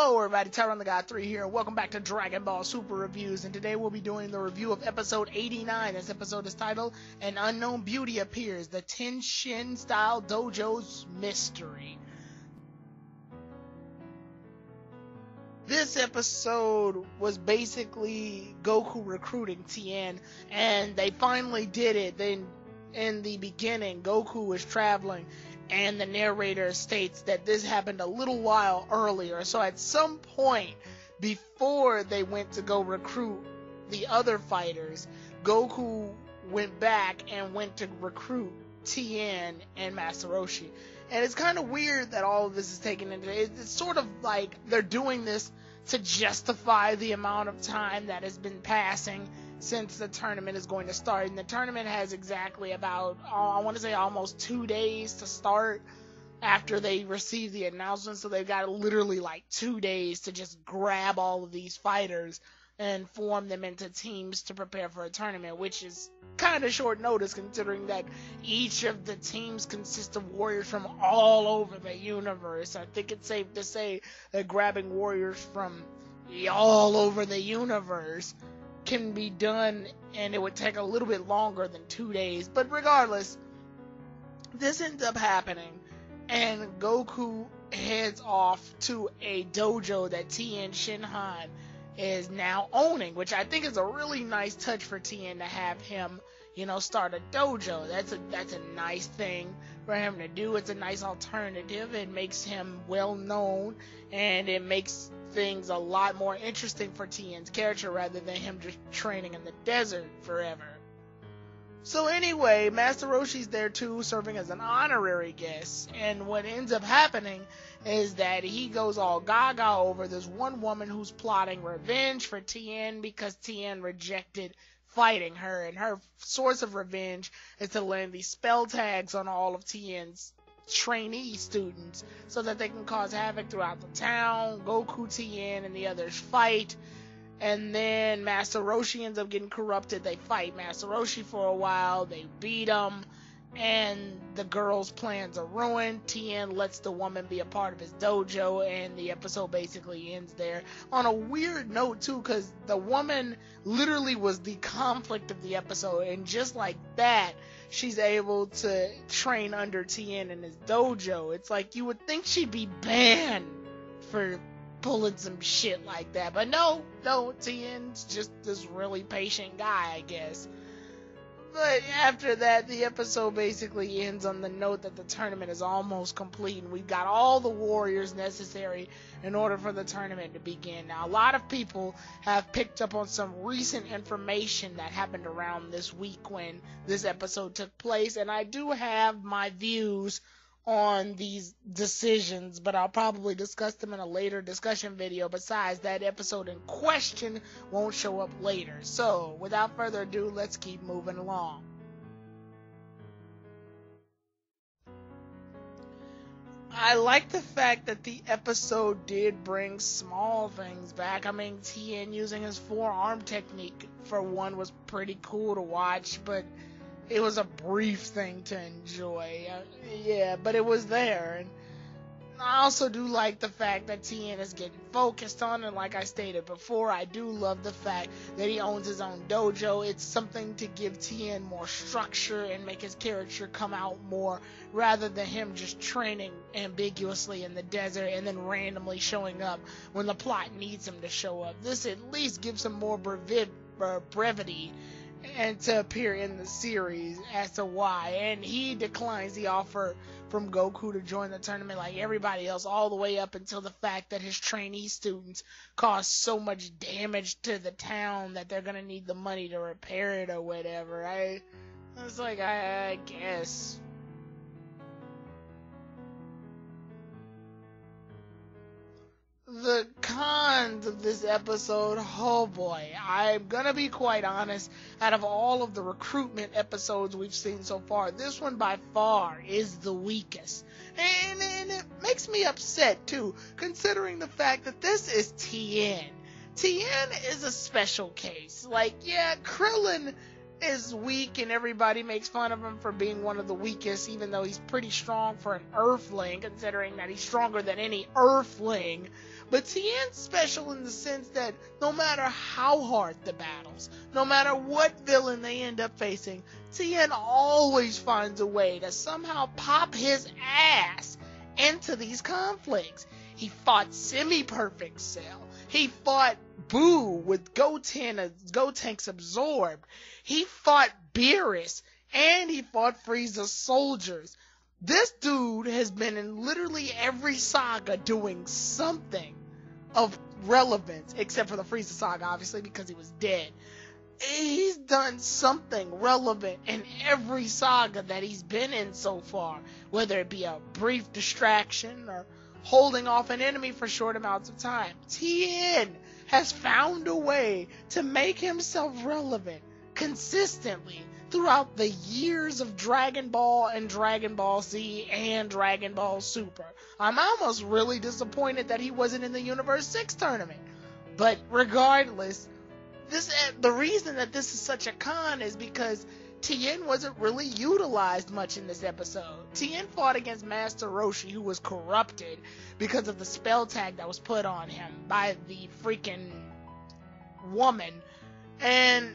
Hello everybody, Tyron the God 3 here, and welcome back to Dragon Ball Super Reviews, and today we'll be doing the review of episode 89. This episode is titled, An Unknown Beauty Appears, the Tein style dojo's mystery. This episode was basically Goku recruiting Tein, and they finally did it. Then in the beginning, Goku was traveling, and the narrator states that this happened a little while earlier. So at some point before they went to go recruit the other fighters, Goku went back and went to recruit Tein and Master Roshi. And it's kind of weird that all of this is taken into it. It's sort of like they're doing this to justify the amount of time that has been passing since the tournament is going to start. And the tournament has exactly about, I want to say almost 2 days to start after they receive the announcement. So they've got literally like 2 days to just grab all of these fighters and form them into teams to prepare for a tournament, which is kind of short notice considering that each of the teams consists of warriors from all over the universe. I think it's safe to say that grabbing warriors from all over the universe can be done, and it would take a little bit longer than 2 days. But regardless, this ends up happening, and Goku heads off to a dojo that Tien Shinhan is now owning, which I think is a really nice touch for Tien to have him, start a dojo. That's a nice thing for him to do. It's a nice alternative. It makes him well known, and it makes things a lot more interesting for Tien's character rather than him just training in the desert forever. So anyway, Master Roshi's there too, serving as an honorary guest, and what ends up happening is that he goes all gaga over this one woman who's plotting revenge for Tien because Tien rejected fighting her, and her source of revenge is to land these spell tags on all of Tien's trainee students so that they can cause havoc throughout the town. Goku, Tien, and the others fight, and then Master Roshi ends up getting corrupted. They fight Master Roshi for a while, they beat him, and the girl's plans are ruined. Tien lets the woman be a part of his dojo, and the episode basically ends there. On a weird note too, because the woman literally was the conflict of the episode, and just like that, she's able to train under Tien in his dojo. It's like you would think she'd be banned for pulling some shit like that, but no, Tien's just this really patient guy, I guess. But after that, the episode basically ends on the note that the tournament is almost complete, and we've got all the warriors necessary in order for the tournament to begin. Now, a lot of people have picked up on some recent information that happened around this week when this episode took place, and I do have my views on these decisions, but I'll probably discuss them in a later discussion video. Besides, that episode in question won't show up later. So, without further ado, let's keep moving along. I like the fact that the episode did bring small things back. I mean, Tien using his forearm technique, for one, was pretty cool to watch, but it was a brief thing to enjoy. Yeah, but it was there. And I also do like the fact that Tien is getting focused on, and like I stated before, I do love the fact that he owns his own dojo. It's something to give Tien more structure and make his character come out more, rather than him just training ambiguously in the desert and then randomly showing up when the plot needs him to show up. This at least gives him more brevity and to appear in the series as to why. And he declines the offer from Goku to join the tournament like everybody else, all the way up until the fact that his trainee students cause so much damage to the town that they're gonna need the money to repair it or whatever. I was like, I guess. The cons of this episode, oh boy, I'm gonna be quite honest, out of all of the recruitment episodes we've seen so far, this one by far is the weakest. And it makes me upset too, considering the fact that this is Tien. Tien is a special case. Like, yeah, Krillin is weak and everybody makes fun of him for being one of the weakest, even though he's pretty strong for an Earthling, considering that he's stronger than any Earthling. But Tien's special in the sense that no matter how hard the battles, no matter what villain they end up facing, Tien always finds a way to somehow pop his ass into these conflicts. He fought Semi-Perfect Cell. He fought Boo with Gotenks absorbed. He fought Beerus. And he fought Frieza's soldiers. This dude has been in literally every saga doing something of relevance, except for the Frieza saga, obviously, because he was dead. He's done something relevant in every saga that he's been in so far, whether it be a brief distraction or holding off an enemy for short amounts of time. Tien has found a way to make himself relevant consistently throughout the years of Dragon Ball and Dragon Ball Z and Dragon Ball Super. I'm almost really disappointed that he wasn't in the Universe 6 tournament. But regardless, the reason that this is such a con is because Tien wasn't really utilized much in this episode. Tien fought against Master Roshi, who was corrupted because of the spell tag that was put on him by the freaking woman. And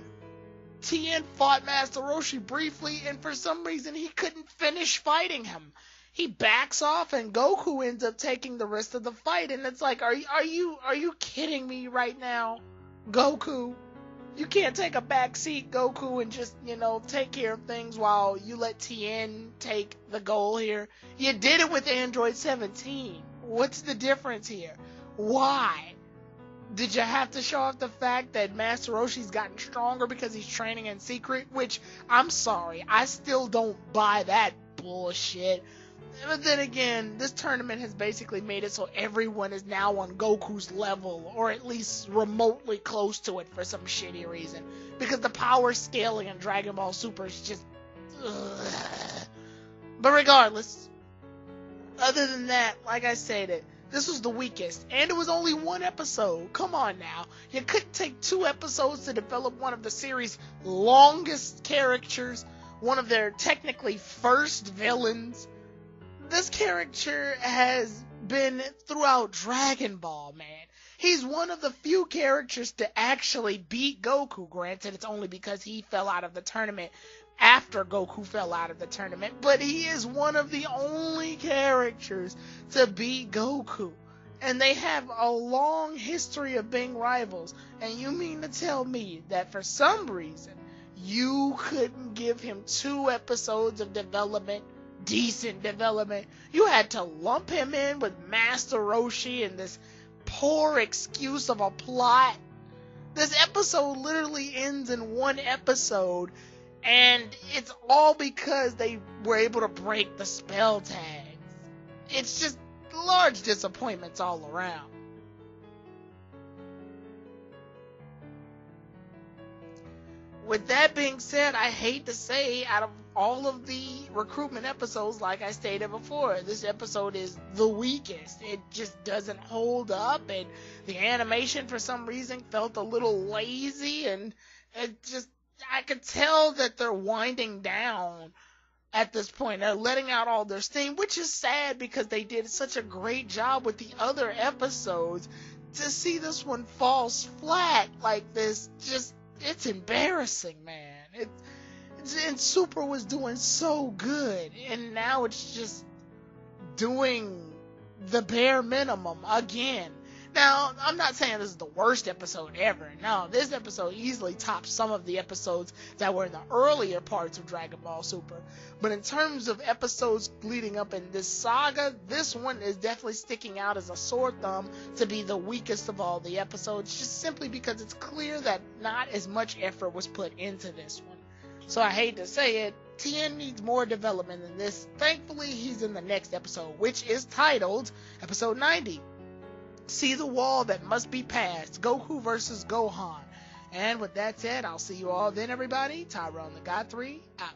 Tien fought Master Roshi briefly, and for some reason he couldn't finish fighting him. He backs off, and Goku ends up taking the rest of the fight. And it's like, are you kidding me right now, Goku? You can't take a back seat, Goku, and just, take care of things while you let Tien take the goal here. You did it with Android 17. What's the difference here? Why? Did you have to show off the fact that Master Roshi's gotten stronger because he's training in secret? Which, I'm sorry, I still don't buy that bullshit. But then again, this tournament has basically made it so everyone is now on Goku's level, or at least remotely close to it for some shitty reason. Because the power scaling in Dragon Ball Super is just... ugh. But regardless, other than that, like I said, this was the weakest, and it was only one episode. Come on now. You couldn't take 2 episodes to develop one of the series' longest characters, one of their technically first villains. This character has been throughout Dragon Ball, man. He's one of the few characters to actually beat Goku. Granted, it's only because he fell out of the tournament after Goku fell out of the tournament, but he is one of the only characters to beat Goku. And they have a long history of being rivals. And you mean to tell me that for some reason you couldn't give him 2 episodes of development, decent development? You had to lump him in with Master Roshi and this poor excuse of a plot. This episode literally ends in 1 episode, and it's all because they were able to break the spell tags. It's just large disappointments all around. With that being said, I hate to say, out of all of the recruitment episodes, like I stated before, this episode is the weakest. It just doesn't hold up, and the animation for some reason felt a little lazy, and I could tell that they're winding down at this point. They're letting out all their steam, which is sad because they did such a great job with the other episodes. To see this one fall flat like this, it's embarrassing, man. And Super was doing so good, and now it's just doing the bare minimum again. Now, I'm not saying this is the worst episode ever. No, this episode easily tops some of the episodes that were in the earlier parts of Dragon Ball Super. But in terms of episodes leading up in this saga, this one is definitely sticking out as a sore thumb to be the weakest of all the episodes, just simply because it's clear that not as much effort was put into this one. So I hate to say it, Tien needs more development than this. Thankfully, he's in the next episode, which is titled Episode 90. See the wall that must be passed. Goku versus Gohan. And with that said, I'll see you all then, everybody. Tyrone the God 3 out.